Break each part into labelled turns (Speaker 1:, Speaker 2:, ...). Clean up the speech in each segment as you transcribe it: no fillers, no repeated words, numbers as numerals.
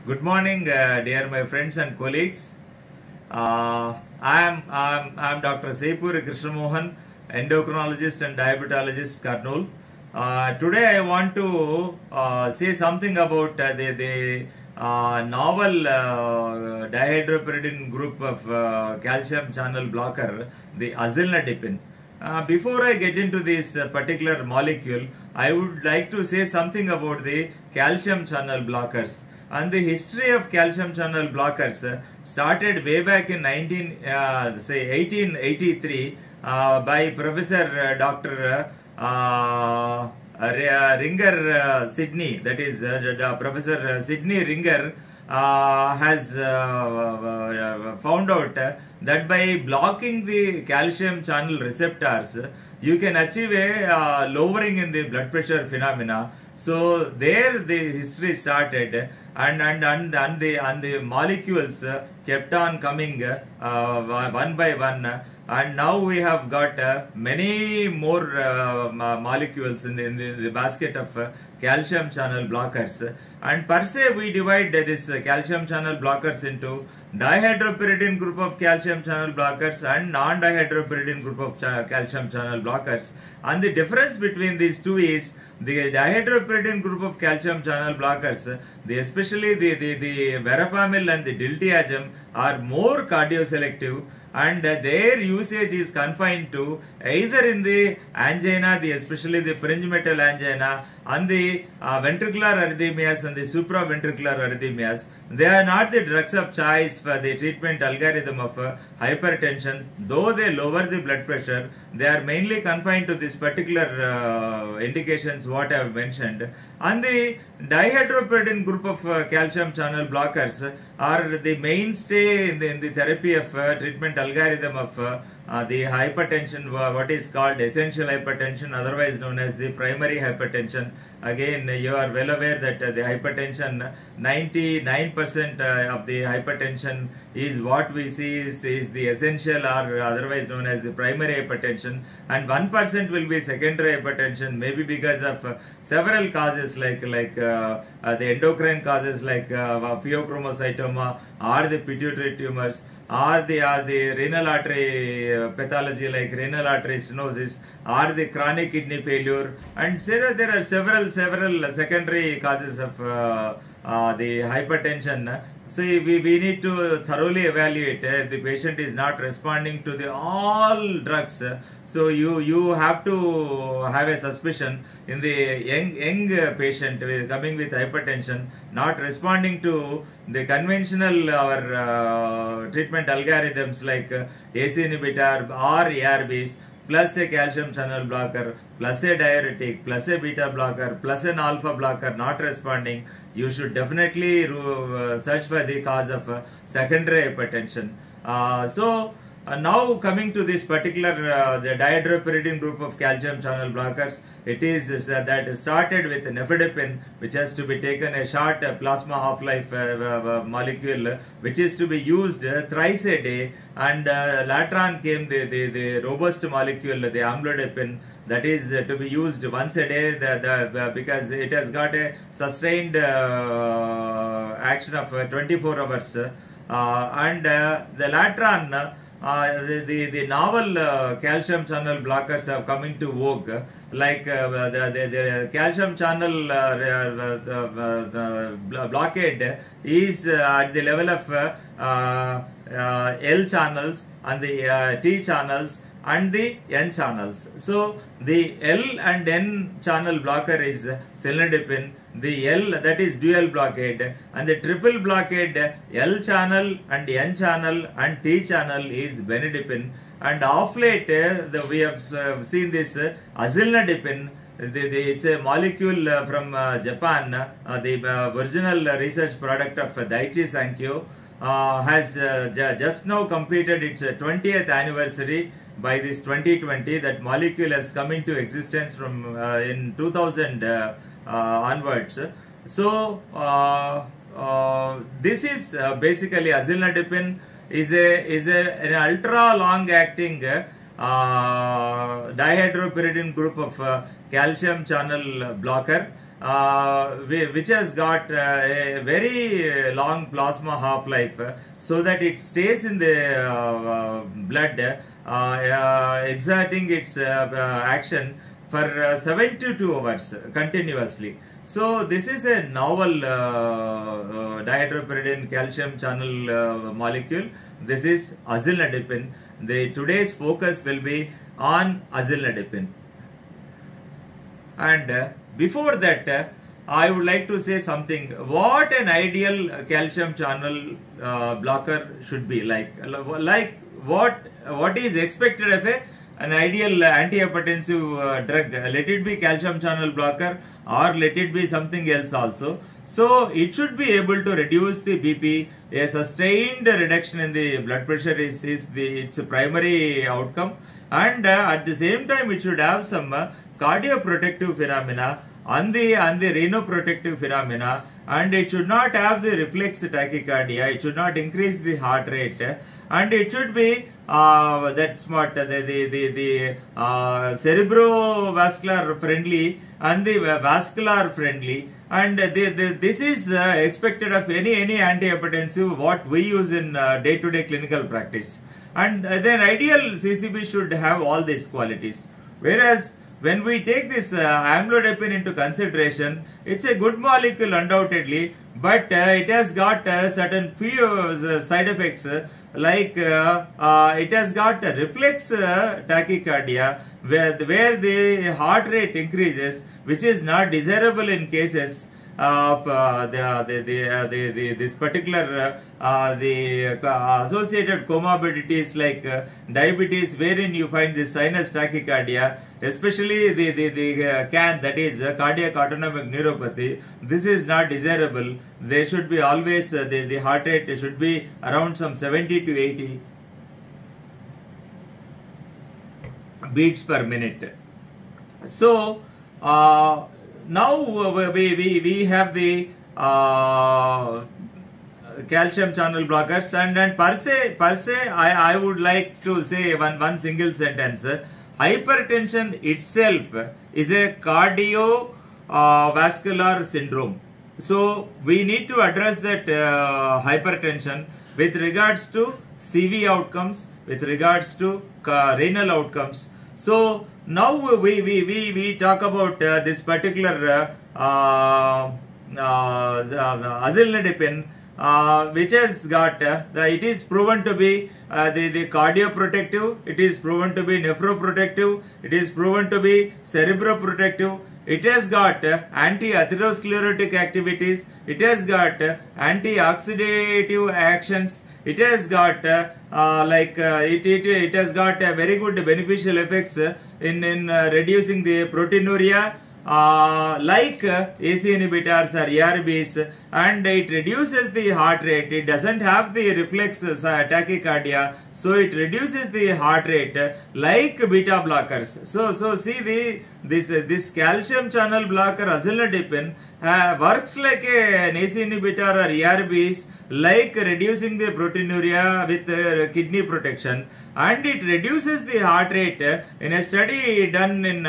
Speaker 1: Good morning, dear my friends and colleagues. I'm Dr. Seipur Krishnamohan, endocrinologist and diabetologist, Kurnool. Today I want to say something about the novel dihydropyridine group of calcium channel blocker, the azilnadipine. Before I get into this particular molecule, I would like to say something about the calcium channel blockers. And the history of calcium channel blockers started way back in 1883 by Professor Dr. Ringer Sydney, that is Professor Sydney Ringer has found out that by blocking the calcium channel receptors, you can achieve a lowering in the blood pressure phenomena. So there the history started, and the molecules kept on coming one by one, and now we have got many more molecules in the basket of calcium channel blockers. And per se we divide this calcium channel blockers into dihydropyridine group of calcium channel blockers and non-dihydropyridine group of calcium channel blockers. And the difference between these two is the dihydropyridine group of calcium channel blockers, especially the verapamil and the diltiazem, are more cardioselective, and their usage is confined to either in the angina, especially the Prinzmetal angina, and the ventricular arrhythmias and the supraventricular arrhythmias. They are not the drugs of choice for the treatment algorithm of hypertension. Though they lower the blood pressure, they are mainly confined to this particular indications what I have mentioned. And the dihydropyridine group of calcium channel blockers are the mainstay in the therapy of treatment algorithm of the hypertension, what is called essential hypertension, otherwise known as the primary hypertension. Again, you are well aware that the hypertension, 99% of the hypertension is what we see is the essential or otherwise known as the primary hypertension, and 1% will be secondary hypertension, maybe because of several causes like the endocrine causes like pheochromocytoma or the pituitary tumors, or the renal artery pathology like renal artery stenosis, or the chronic kidney failure, and there are several secondary causes of the hypertension. So we need to thoroughly evaluate if the patient is not responding to the all drugs. So you have to have a suspicion in the young patient coming with hypertension, not responding to the conventional treatment algorithms like ACE inhibitor or ARBs, plus a calcium channel blocker, plus a diuretic, plus a beta blocker, plus an alpha blocker not responding. You should definitely search for the cause of secondary hypertension. Now coming to this particular the dihydropyridine group of calcium channel blockers, it is that started with nifedipine, which has to be taken a short plasma half-life molecule, which is to be used thrice a day, and later on came the robust molecule, the amlodipine, that is to be used once a day because it has got a sustained action of 24 hours, and the later on the novel calcium channel blockers have come into vogue, like the calcium channel blockade is at the level of L channels and the T channels and the N channels. So the L and N channel blocker is cilnidipine, the L, that is dual blockade, and the triple blockade L channel and N channel and T channel is benidipine. And of late we have seen this azilnadipine. It's a molecule from Japan. The original research product of Daiichi Sankyo has just now completed its 20th anniversary. By this 2020, that molecule has come into existence from in 2000 onwards. So this is basically azilnadipine is an ultra long acting dihydropyridine group of calcium channel blocker, which has got a very long plasma half-life, so that it stays in the blood, exerting its action for 72 hours continuously. So this is a novel dihydropyridine calcium channel molecule. This is azilnadipine. Today's focus will be on azilnadipine. And before that, I would like to say something. What an ideal calcium channel blocker should be like what is expected of an ideal antihypertensive drug. Let it be calcium channel blocker or let it be something else also. So it should be able to reduce the BP. A sustained reduction in the blood pressure is its primary outcome, and at the same time it should have some cardioprotective phenomena and the renoprotective phenomena, and it should not have the reflex tachycardia. It should not increase the heart rate, and it should be that's what the cerebrovascular friendly and the vascular friendly, and this is expected of any antihypertensive what we use in day-to-day clinical practice. And then ideal CCB should have all these qualities. Whereas when we take this amlodipine into consideration, it's a good molecule undoubtedly, but it has got certain few side effects, like it has got a reflex tachycardia where the heart rate increases, which is not desirable in cases of this particular associated comorbidities like diabetes, wherein you find this sinus tachycardia, especially the CAN, that is cardiac autonomic neuropathy. This is not desirable. They should be always the heart rate should be around some 70 to 80 beats per minute. So now we have the calcium channel blockers, and per se I would like to say one single sentence. Hypertension itself is a cardiovascular syndrome. So we need to address that hypertension with regards to CV outcomes, with regards to renal outcomes. So now we talk about this particular azilnadipine, which has got it is proven to be the cardioprotective, it is proven to be nephroprotective, it is proven to be cerebroprotective. It has got anti-atherosclerotic activities, it has got antioxidative actions, it has got it has got very good beneficial effects in reducing the proteinuria, like AC inhibitors or ARBs, and it reduces the heart rate. It doesn't have the reflex tachycardia, so it reduces the heart rate like beta blockers. So see this calcium channel blocker azilnadipine works like an AC inhibitor or ARBs, like reducing the proteinuria with kidney protection, and it reduces the heart rate. In a study done in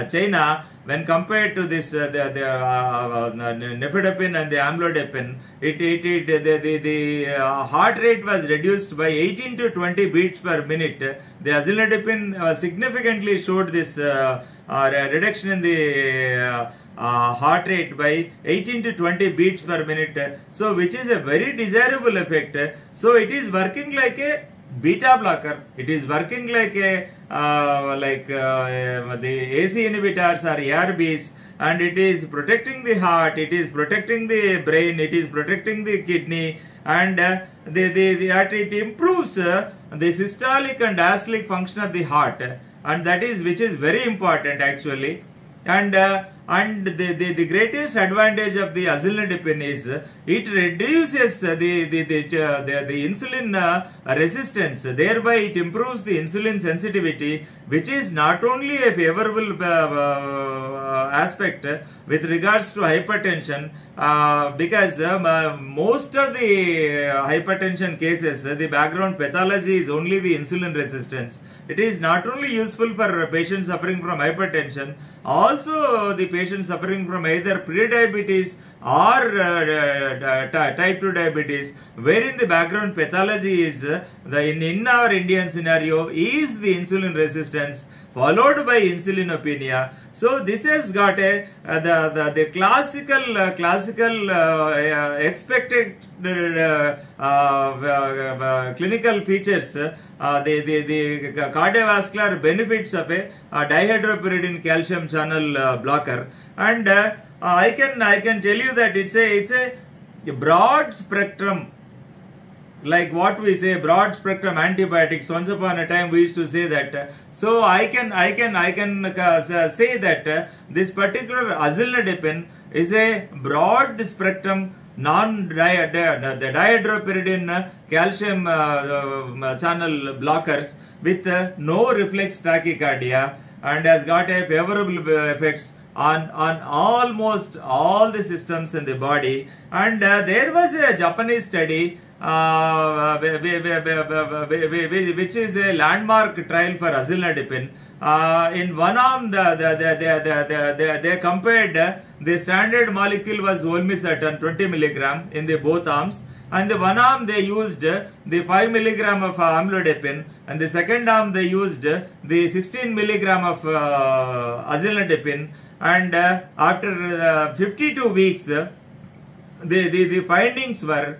Speaker 1: China, when compared to this nifedipine and the amlodipine, the heart rate was reduced by 18 to 20 beats per minute. The azilnadipine significantly showed this reduction in the heart rate by 18 to 20 beats per minute. So which is a very desirable effect. So it is working like a beta blocker. It is working like a the AC inhibitors or ARBs, and it is protecting the heart, it is protecting the brain, it is protecting the kidney, and it improves the systolic and diastolic function of the heart, and that is which is very important actually. And the greatest advantage of the azilnadipine is it reduces the insulin resistance, thereby it improves the insulin sensitivity, which is not only a favorable aspect with regards to hypertension, because most of the hypertension cases, the background pathology is only the insulin resistance. It is not only useful for patients suffering from hypertension, also the patients suffering from either pre-diabetes or type 2 diabetes, wherein the background pathology is in our Indian scenario is the insulin resistance followed by insulinopenia. So this has got a the classical expected clinical features, the cardiovascular benefits of a dihydropyridine calcium channel blocker, and I can tell you that it's a broad spectrum, like what we say, broad spectrum antibiotics. Once upon a time we used to say that. So I can say that this particular azilnadepine is a broad spectrum dihydropyridine calcium channel blockers with no reflex tachycardia, and has got a favorable effects on almost all the systems in the body. And there was a Japanese study which is a landmark trial for azilnadepine. In one arm, they compared the standard molecule was olmesartan 20 milligram in the both arms, and the one arm they used the 5 milligram of amlodipine, and the second arm they used the 16 milligram of azilnadepine. And after 52 weeks, the findings were,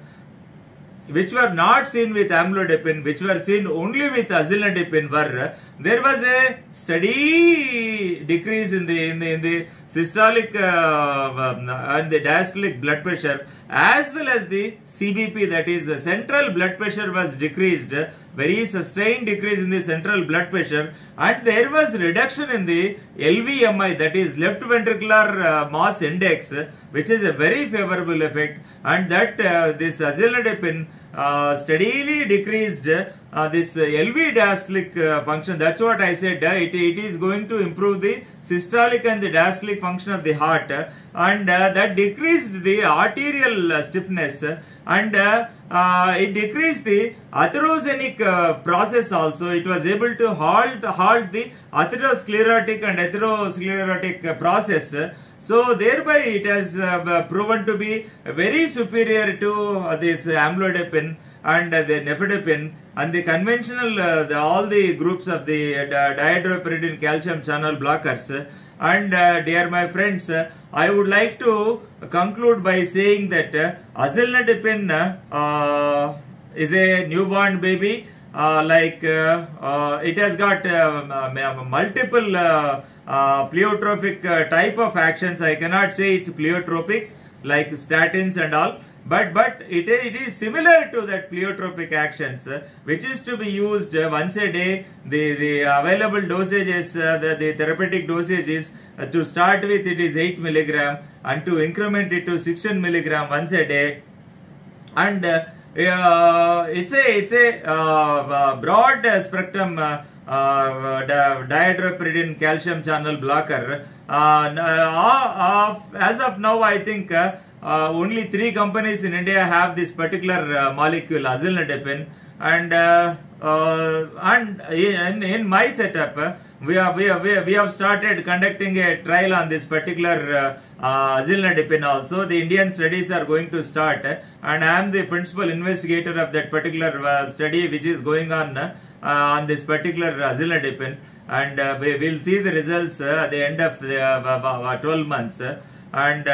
Speaker 1: which were not seen with amlodipine, which were seen only with azilnadepine, were there was a steady decrease in the systolic and the diastolic blood pressure, as well as the CBP, that is central blood pressure, was decreased, very sustained decrease in the central blood pressure, and there was reduction in the LVMI, that is left ventricular mass index, which is a very favorable effect, and that this azilnadepine steadily decreased this LV diastolic function. That's what I said. It is going to improve the systolic and the diastolic function of the heart, and that decreased the arterial stiffness, and it decreased the atherogenic process also. It was able to halt the atherosclerotic and atherosclerotic process. So thereby it has proven to be very superior to this amlodipine and the nifedipine and the conventional all the groups of the dihydropyridine calcium channel blockers. And dear my friends, I would like to conclude by saying that azilnadepine is a newborn baby. It has got multiple pleiotropic type of actions. I cannot say it's pleiotropic like statins and all, but it is similar to that pleiotropic actions, which is to be used once a day. The available dosages, the therapeutic dosage is to start with it is 8 milligram, and to increment it to 16 milligram once a day. And it's a broad spectrum dihydropyridine calcium channel blocker. As of now, I think only 3 companies in India have this particular molecule, azilnadepine, and in my setup, we have started conducting a trial on this particular azilnadepine also. The Indian studies are going to start, and I am the principal investigator of that particular study which is going on this particular azilnadepine, and we will see the results at the end of the 12 months. And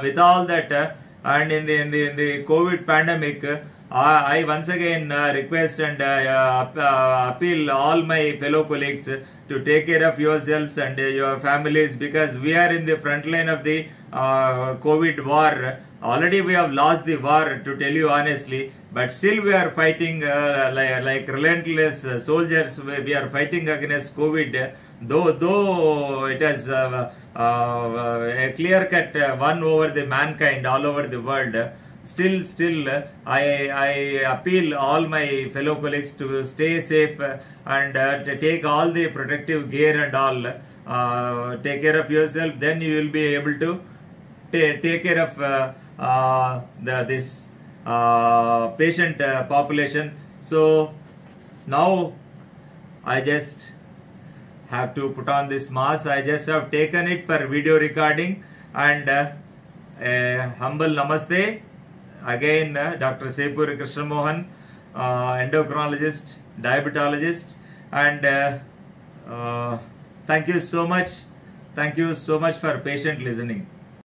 Speaker 1: with all that, and in the COVID pandemic, I once again request and appeal all my fellow colleagues to take care of yourselves and your families, because we are in the front line of the COVID war. Already we have lost the war, to tell you honestly, but still we are fighting like relentless soldiers. We are fighting against COVID, though it has a clear-cut won over the mankind all over the world. still, I appeal all my fellow colleagues to stay safe and to take all the protective gear and all. Take care of yourself, then you will be able to take care of this patient population. So now I just have to put on this mask. I just have taken it for video recording, and a humble namaste again, Dr. Sepuri Krishna Mohan, endocrinologist, diabetologist, and thank you so much. Thank you so much for patient listening.